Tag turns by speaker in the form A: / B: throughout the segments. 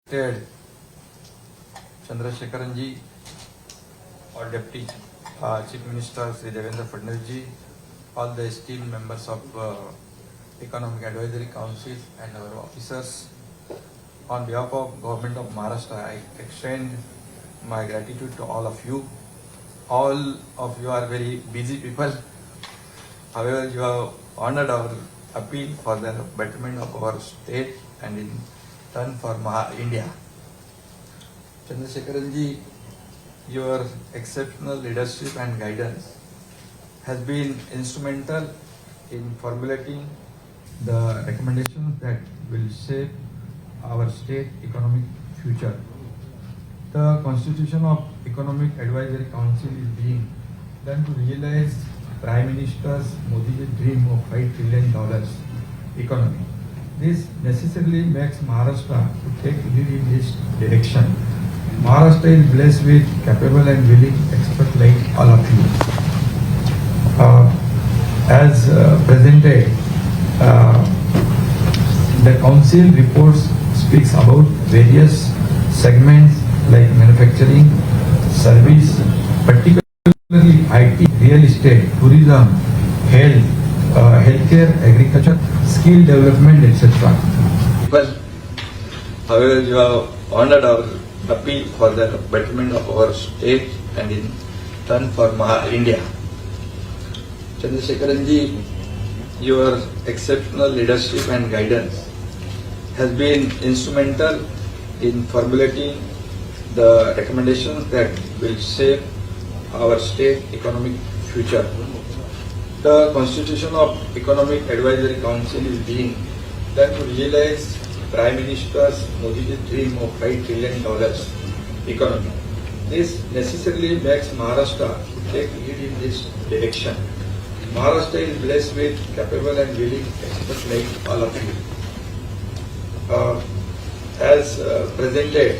A: Ted Chandrasekharan ji, or Deputy Chief Minister Sri Devendra Fadnavis ji, all the esteemed members of Economic Advisory Council and our officers. On behalf of Government of Maharashtra, I extend my gratitude to all of you. All of you are very busy people. However, you have honored our appeal for the betterment of our state and in turn for India. Chandrasekharan ji, your exceptional leadership and guidance has been instrumental in formulating the recommendations that will shape our state economic future. The Constitution of Economic Advisory Council is being done to realize Prime Minister Modi's dream of $5 trillion economy. This necessarily makes Maharashtra to take lead in this direction. Maharashtra is blessed with capable and willing experts like all of you. As presented, the council reports speaks about various segments like manufacturing, service, particularly IT, real estate, tourism, health, healthcare, agriculture, skill development, etc. Well, however, you have honored our appeal for the betterment of our state and in turn for India. Chandrasekharan ji, your exceptional leadership and guidance has been instrumental in formulating the recommendations that will shape our state economic future. The Constitution of Economic Advisory Council is being done to realize Prime Minister Modi's dream of $5 trillion economy. This necessarily makes Maharashtra to take lead in this direction. Maharashtra is blessed with capable and willing experts like all of you. As presented,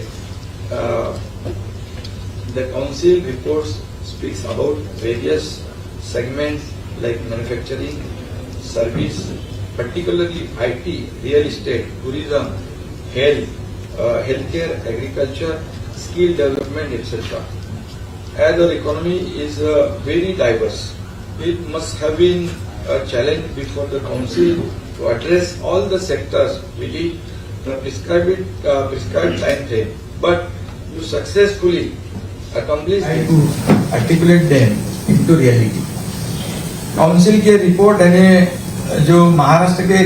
A: the council reports speaks about various segments like manufacturing, service, particularly IT, real estate, tourism, health, healthcare, agriculture, skill development, etc. As our economy is very diverse, it must have been a challenge before the council to address all the sectors within the prescribed time frame. But you successfully accomplished to articulate them into reality. Council के report यानी जो महाराष्ट्र के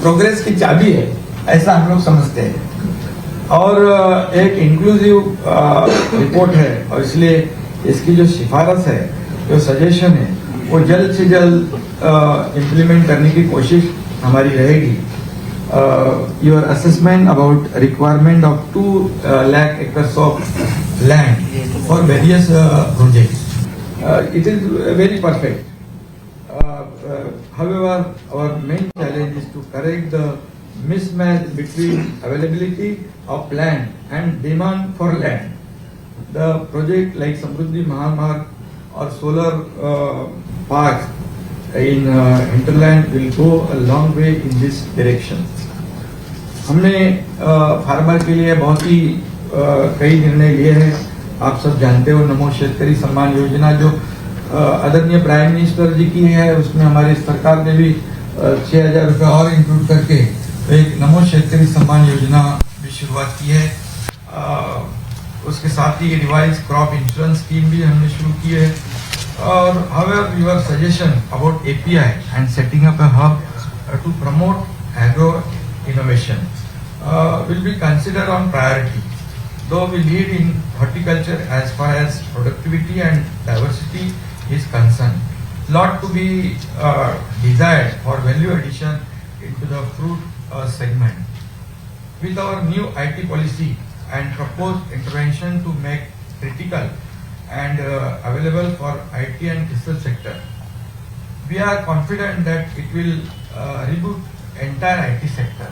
A: progress की चाबी है, ऐसा हम लोग समझते हैं और एक इंक्लूसिव रिपोर्ट है और इसलिए इसकी जो सिफारिश है, जो सजेशन है, वो जल्द से जल्द इम्प्लीमेंट करने की कोशिश हमारी रहेगी. Your assessment about requirement of 2 lakh acres of land for various projects. It is very perfect. However, our main challenge is to correct the mismatch between availability of land and demand for land. The project like Samruddhi Mahamarg or solar parks in hinterland will go a long way in this direction. हमने farmer के लिए बहुत ही कई निर्णय लिए हैं. आप सब जानते हो, नमो शेतकरी सम्मान योजना जो आदरणीय प्राइम मिनिस्टर जी की है, उसमें हमारी सरकार ने भी 6,000 रुपये और इंक्लूड करके एक नमो शेतकरी सम्मान योजना भी शुरुआत की है. उसके साथ ही रिवाइज क्रॉप इंश्योरेंस स्कीम भी हमने शुरू की है. और however your suggestion about API and setting up a hub to promote agro innovation will be considered on priority. Though we lead in horticulture as far as productivity and diversity is concerned, lot to be desired for value addition into the fruit segment. With our new IT policy and proposed intervention to make critical and available for IT and research sector, we are confident that it will reboot entire IT sector.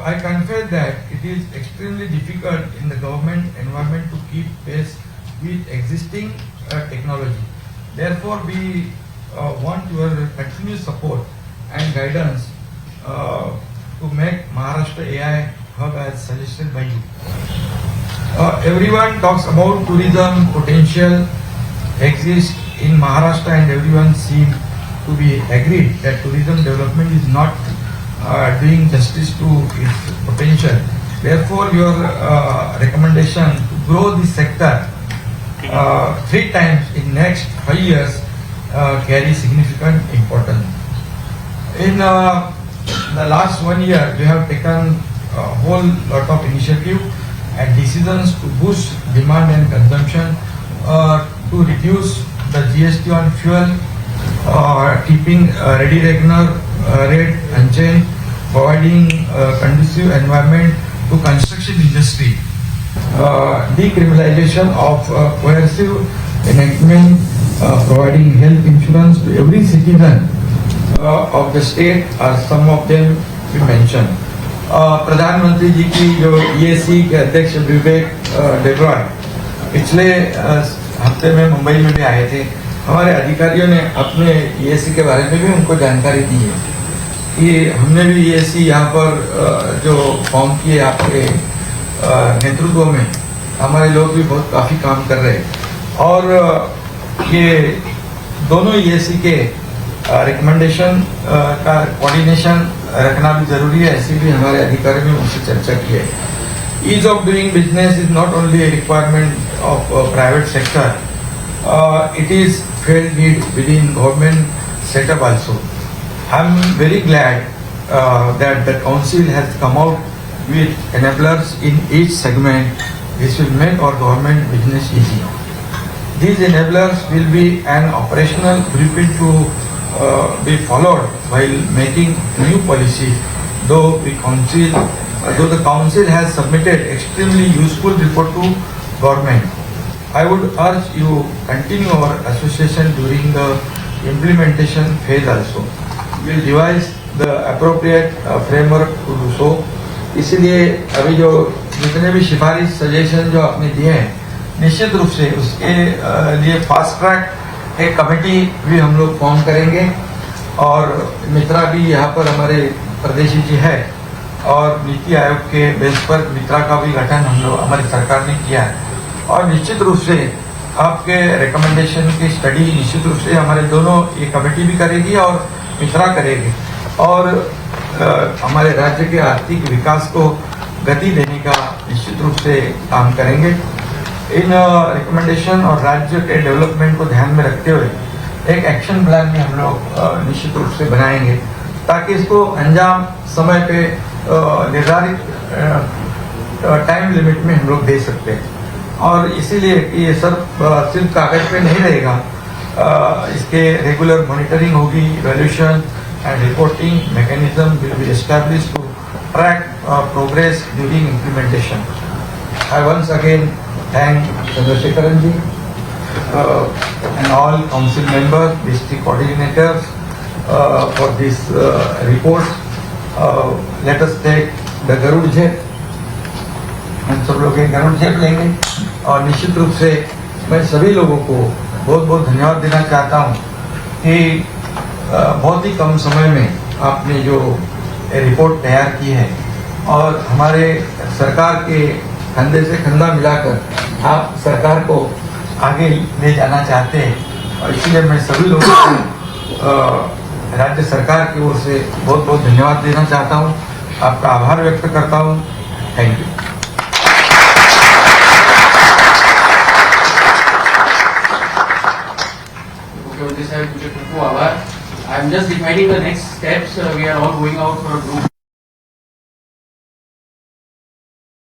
A: I confess that it is extremely difficult in the government environment to keep pace with existing technology. Therefore, we want your continuous support and guidance to make Maharashtra AI hub as suggested by you. Everyone talks about tourism potential exists in Maharashtra, and everyone seems to be agreed that tourism development is not doing justice to its potential. Therefore, your recommendation to grow this sector 3 times in next 5 years carry significant importance. In the last 1 year, we have taken a whole lot of initiative and decisions to boost demand and consumption, to reduce the GST on fuel, keeping ready reckoner rate unchanged, providing conducive environment to construction industry, decriminalization of coercive enactment, providing health insurance to every citizen of the state, are some of them we mentioned. प्रधानमंत्री जी की जो EAC के अध्यक्ष विवेक डेब्रॉय पिछले हफ्ते में मुंबई में भी आए थे. हमारे अधिकारियों ने अपने EAC के बारे में भी उनको जानकारी दी है कि हमने भी EAC यहाँ पर जो फॉर्म किए आपके नेतृत्व में, हमारे लोग भी बहुत काफ़ी काम कर रहे हैं. और ये दोनों EAC के रिकमेंडेशन का कोऑर्डिनेशन रखना भी जरूरी है, ऐसी भी हमारे अधिकारियों ने उनसे चर्चा की है. Ease of doing business is not only a requirement of private sector, it is felt need within government setup also. I am very glad that the council has come out with enablers in each segment. This will make our government business easy. These enablers will be an operational blueprint to be followed while making new policies. Though the council has submitted extremely useful report to government, I would urge you continue our association during the implementation phase also. We will devise the appropriate framework to do so. इसीलिए अभी जो जितने भी सिफारिश suggestion जो आपने दिए हैं, निश्चित रूप से उसके लिए फास्ट ट्रैक एक कमेटी भी हम लोग फॉर्म करेंगे. और मित्रा भी यहाँ पर हमारे प्रदेशी जी है, और नीति आयोग के बेस पर मित्रा का भी गठन हम लोग हमारी सरकार ने किया है. और निश्चित रूप से आपके रिकमेंडेशन की स्टडी निश्चित रूप से हमारे दोनों ये कमेटी भी करेगी और मित्रा करेगी, और हमारे राज्य के आर्थिक विकास को गति देने का निश्चित रूप से काम करेंगे. इन रिकमेंडेशन और राज्य के डेवलपमेंट को ध्यान में रखते हुए एक एक्शन प्लान भी हम लोग निश्चित रूप से बनाएंगे, ताकि इसको अंजाम समय पे निर्धारित टाइम लिमिट में हम लोग दे सकते हैं. और इसीलिए ये सब सिर्फ कागज पे नहीं रहेगा, इसके रेगुलर मॉनिटरिंग होगी, evaluation and reporting mechanism will be established to track progress during implementation. I once again thank Chandrasekharan ji and all council members, district coordinators for this report. Let us take the Garud Jep. हम सब लोग एक गरुड़ जेब लेंगे, और निश्चित रूप से मैं सभी लोगों को बहुत बहुत धन्यवाद देना चाहता हूँ कि बहुत ही कम समय में आपने जो रिपोर्ट तैयार की है, और हमारे सरकार के कंधे से कंधा मिलाकर आप सरकार को आगे ले जाना चाहते हैं. और इसलिए मैं सभी लोगों को राज्य सरकार की ओर से बहुत बहुत धन्यवाद देना चाहता हूं, आपका आभार व्यक्त करता हूं. Thank you.
B: मुख्यमंत्री साहब, मुझे खूब आभार. I am just defining the next steps. We are all going out for group